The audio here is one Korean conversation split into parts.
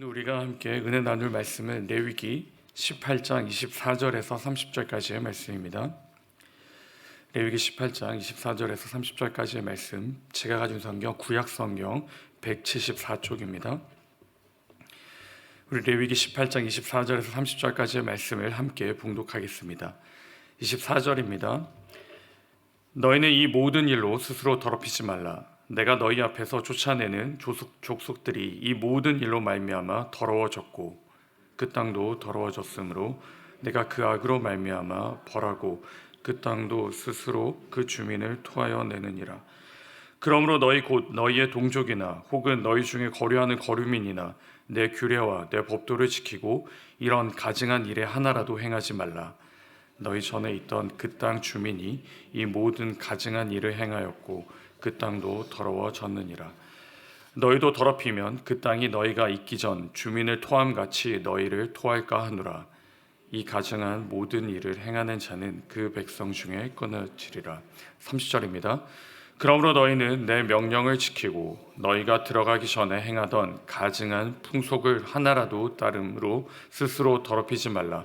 오늘 우리가 함께 은혜 나눌 말씀은 레위기 18장 24절에서 30절까지의 말씀입니다. 레위기 18장 24절에서 30절까지의 말씀, 제가 가진 성경 구약 성경 174쪽입니다. 우리 레위기 18장 24절에서 30절까지의 말씀을 함께 봉독하겠습니다. 24절입니다. 너희는 이 모든 일로 스스로 더럽히지 말라. 내가 너희 앞에서 쫓아내는 족속들이 이 모든 일로 말미암아 더러워졌고 그 땅도 더러워졌으므로 내가 그 악으로 말미암아 벌하고 그 땅도 스스로 그 주민을 토하여 내느니라. 그러므로 너희 곧 너희의 동족이나 혹은 너희 중에 거류하는 거류민이나 내 규례와 내 법도를 지키고 이런 가증한 일에 하나라도 행하지 말라. 너희 전에 있던 그 땅 주민이 이 모든 가증한 일을 행하였고 그 땅도 더러워졌느니라. 너희도 더럽히면 그 땅이 너희가 있기 전 주민을 토함같이 너희를 토할까 하노라. 이 가증한 모든 일을 행하는 자는 그 백성 중에 끊어지리라. 30절입니다. 그러므로 너희는 내 명령을 지키고 너희가 들어가기 전에 행하던 가증한 풍속을 하나라도 따름으로 스스로 더럽히지 말라.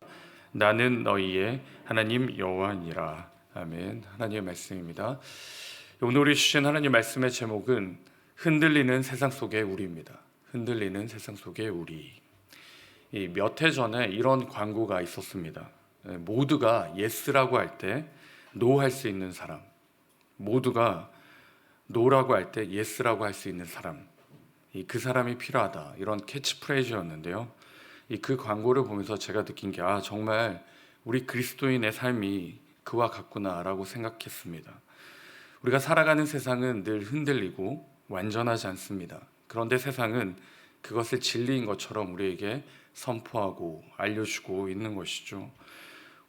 나는 너희의 하나님 여호와니라. 아멘. 하나님의 말씀입니다. 오늘 우리 주신 하나님 말씀의 제목은 흔들리는 세상 속의 우리입니다. 흔들리는 세상 속의 우리. 몇 해 전에 이런 광고가 있었습니다. 모두가 예스라고 할 때 노 할 수 있는 사람, 모두가 노라고 할 때 예스라고 할 수 있는 사람, 그 사람이 필요하다, 이런 캐치프레이즈였는데요. 그 광고를 보면서 제가 느낀 게 정말 우리 그리스도인의 삶이 그와 같구나라고 생각했습니다. 우리가 살아가는 세상은 늘 흔들리고 완전하지 않습니다. 그런데 세상은 그것을 진리인 것처럼 우리에게 선포하고 알려주고 있는 것이죠.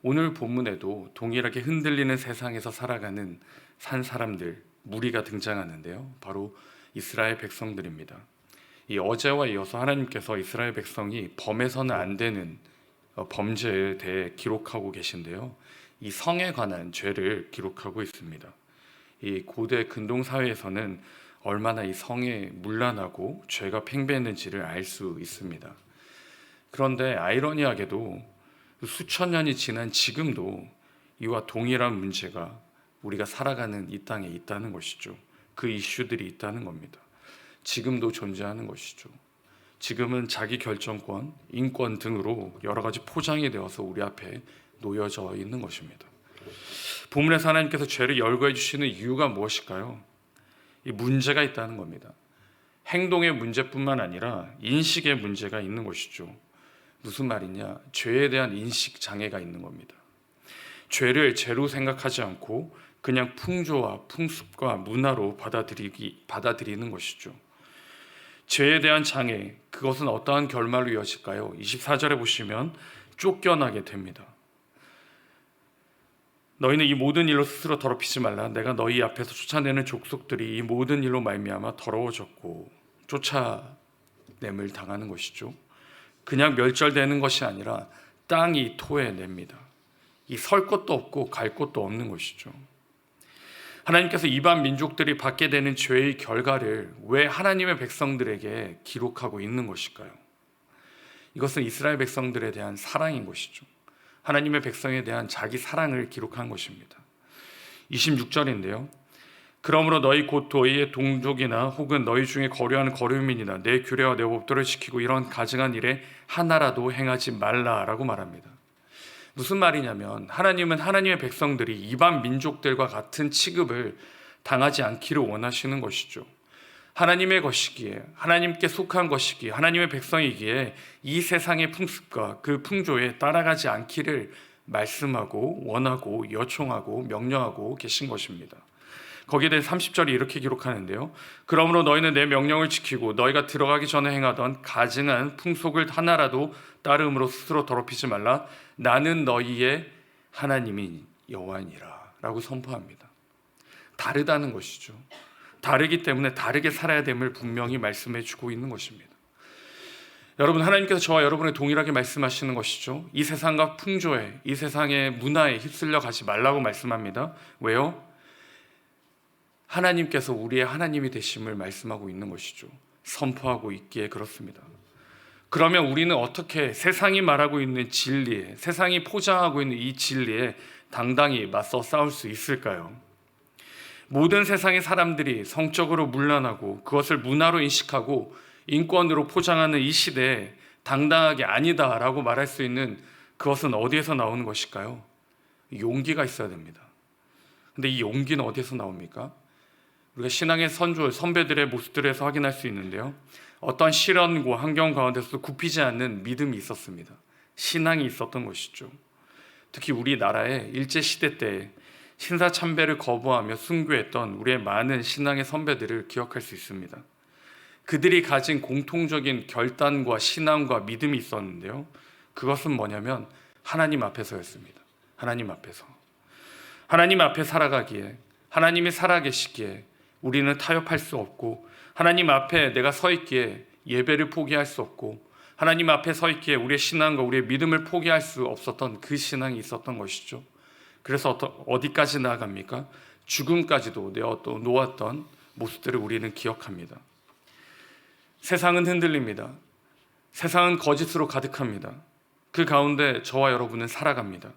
오늘 본문에도 동일하게 흔들리는 세상에서 살아가는 산 사람들, 무리가 등장하는데요. 바로 이스라엘 백성들입니다. 이 어제와 이어서 하나님께서 이스라엘 백성이 범해서는 안 되는 범죄에 대해 기록하고 계신데요. 이 성에 관한 죄를 기록하고 있습니다. 이 고대 근동 사회에서는 얼마나 이 성에 문란하고 죄가 팽배했는지를 알 수 있습니다. 그런데 아이러니하게도 수천 년이 지난 지금도 이와 동일한 문제가 우리가 살아가는 이 땅에 있다는 것이죠. 그 이슈들이 있다는 겁니다. 지금도 존재하는 것이죠. 지금은 자기 결정권, 인권 등으로 여러 가지 포장이 되어서 우리 앞에 놓여져 있는 것입니다. 본문에서 하나님께서 죄를 열거해 주시는 이유가 무엇일까요? 이 문제가 있다는 겁니다. 행동의 문제뿐만 아니라 인식의 문제가 있는 것이죠. 무슨 말이냐? 죄에 대한 인식 장애가 있는 겁니다. 죄를 죄로 생각하지 않고 그냥 풍조와 풍습과 문화로 받아들이는 것이죠. 죄에 대한 장애, 그것은 어떠한 결말로 이어질까요? 24절에 보시면 쫓겨나게 됩니다. 너희는 이 모든 일로 스스로 더럽히지 말라. 내가 너희 앞에서 쫓아내는 족속들이 이 모든 일로 말미암아 더러워졌고, 쫓아냄을 당하는 것이죠. 그냥 멸절되는 것이 아니라 땅이 토해냅니다. 이 설 곳도 없고 갈 곳도 없는 것이죠. 하나님께서 이방 민족들이 받게 되는 죄의 결과를 왜 하나님의 백성들에게 기록하고 있는 것일까요? 이것은 이스라엘 백성들에 대한 사랑인 것이죠. 하나님의 백성에 대한 자기 사랑을 기록한 것입니다. 26절인데요. 그러므로 너희 곧 너희의 동족이나 혹은 너희 중에 거류하는 거류민이나 내 규례와 내 법도를 지키고 이런 가증한 일에 하나라도 행하지 말라라고 말합니다. 무슨 말이냐면 하나님은 하나님의 백성들이 이방 민족들과 같은 취급을 당하지 않기를 원하시는 것이죠. 하나님의 것이기에, 하나님께 속한 것이기에, 하나님의 백성이기에 이 세상의 풍습과 그 풍조에 따라가지 않기를 말씀하고 원하고 요청하고 명령하고 계신 것입니다. 거기에 대해 30절이 이렇게 기록하는데요. 그러므로 너희는 내 명령을 지키고 너희가 들어가기 전에 행하던 가증한 풍속을 하나라도 따름으로 스스로 더럽히지 말라. 나는 너희의 하나님인 여호와니라 라고 선포합니다. 다르다는 것이죠. 다르기 때문에 다르게 살아야 됨을 분명히 말씀해 주고 있는 것입니다. 여러분, 하나님께서 저와 여러분에 동일하게 말씀하시는 것이죠. 이 세상과 풍조에, 이 세상의 문화에 휩쓸려 가지 말라고 말씀합니다. 왜요? 하나님께서 우리의 하나님이 되심을 말씀하고 있는 것이죠. 선포하고 있기에 그렇습니다. 그러면 우리는 어떻게 세상이 말하고 있는 진리에, 세상이 포장하고 있는 이 진리에 당당히 맞서 싸울 수 있을까요? 모든 세상의 사람들이 성적으로 문란하고 그것을 문화로 인식하고 인권으로 포장하는 이 시대에 당당하게 아니다라고 말할 수 있는 그것은 어디에서 나오는 것일까요? 용기가 있어야 됩니다. 근데 이 용기는 어디에서 나옵니까? 우리가 신앙의 선배들의 모습들에서 확인할 수 있는데요. 어떤 시련과 환경 가운데서도 굽히지 않는 믿음이 있었습니다. 신앙이 있었던 것이죠. 특히 우리나라의 일제시대 때 신사참배를 거부하며 순교했던 우리의 많은 신앙의 선배들을 기억할 수 있습니다. 그들이 가진 공통적인 결단과 신앙과 믿음이 있었는데요. 그것은 뭐냐면 하나님 앞에서였습니다. 하나님 앞에서. 하나님 앞에 살아가기에, 하나님이 살아계시기에 우리는 타협할 수 없고, 하나님 앞에 내가 서 있기에 예배를 포기할 수 없고, 하나님 앞에 서 있기에 우리의 신앙과 우리의 믿음을 포기할 수 없었던 그 신앙이 있었던 것이죠. 그래서 어디까지 나아갑니까? 죽음까지도 놓았던 모습들을 우리는 기억합니다. 세상은 흔들립니다. 세상은 거짓으로 가득합니다. 그 가운데 저와 여러분은 살아갑니다.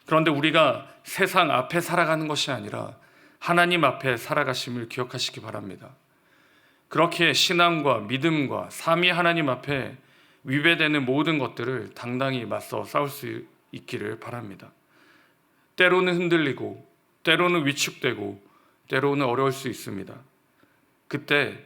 그런데 우리가 세상 앞에 살아가는 것이 아니라 하나님 앞에 살아가심을 기억하시기 바랍니다. 그렇게 신앙과 믿음과 삶이 하나님 앞에 위배되는 모든 것들을 당당히 맞서 싸울 수 있기를 바랍니다. 때로는 흔들리고, 때로는 위축되고, 때로는 어려울 수 있습니다. 그때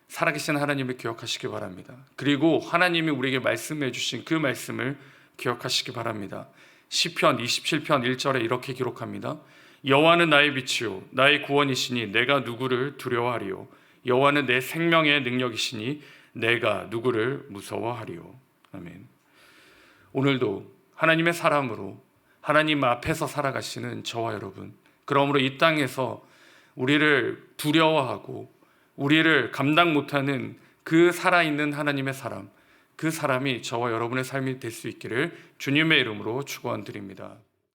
살아계신 하나님을 기억하시기 바랍니다. 그리고 하나님이 우리에게 말씀해 주신 그 말씀을 기억하시기 바랍니다. 시편 27편 1절에 이렇게 기록합니다. 여호와는 나의 빛이요 나의 구원이시니 내가 누구를 두려워하리요. 여호와는 내 생명의 능력이시니 내가 누구를 무서워하리요. 아멘. 오늘도 하나님의 사람으로 하나님 앞에서 살아가시는 저와 여러분, 그러므로 이 땅에서 우리를 두려워하고 우리를 감당 못하는 그 살아있는 하나님의 사람, 그 사람이 저와 여러분의 삶이 될 수 있기를 주님의 이름으로 축원드립니다.